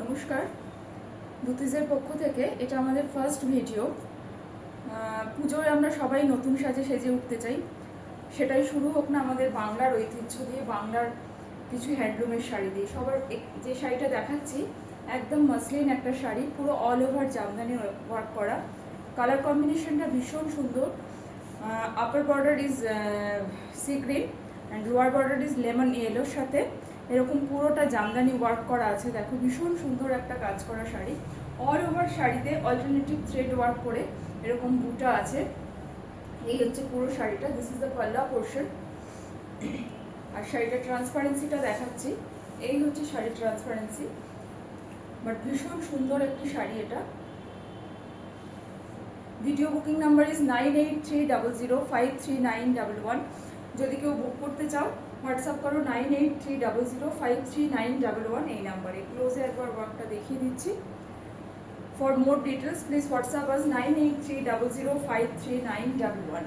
নমস্কার, দুতিজের পক্ষ থেকে এটা আমাদের ফার্স্ট ভিডিও। পুজোয় আমরা সবাই নতুন সাজে সেজে উঠতে চাই, সেটাই শুরু হোক না আমাদের বাংলার ঐতিহ্য দিয়ে, বাংলার কিছু হ্যান্ডলুমের শাড়ি দিয়ে। সবার যে শাড়িটা দেখাচ্ছি একদম মাসলিন একটা শাড়ি, পুরো অল ওভার জামদানি ওয়ার্ক করা। কালার কম্বিনেশনটা ভীষণ সুন্দর। Upper border is sea green and lower border is lemon ইয়েলোর সাথে এরকম পুরোটা জামদানি ওয়ার্ক করা আছে। দেখো ভীষণ সুন্দর একটা কাজ করা শাড়ি। অল ওভার শাড়িতে অল্টারনেটিভ থ্রেড ওয়ার্ক করে এরকম বুটা আছে। এই হচ্ছে পুরো শাড়িটা, দিস ইজ দ্য পাল্লা পোর্শন। আর শাড়িটার ট্রান্সপারেন্সিটা দেখাচ্ছি, এই হচ্ছে শাড়ির ট্রান্সপারেন্সি। বাট ভীষণ সুন্দর একটি শাড়ি এটা। Video booking number is 9830053911। যদি কেউ বুক করতে চাও হোয়াটসঅ্যাপ করো 9830053911 এই নাম্বারে। ক্লোজে একবার ওয়ার্কটা দেখিয়ে দিচ্ছি। For more details please WhatsApp us 9830053911।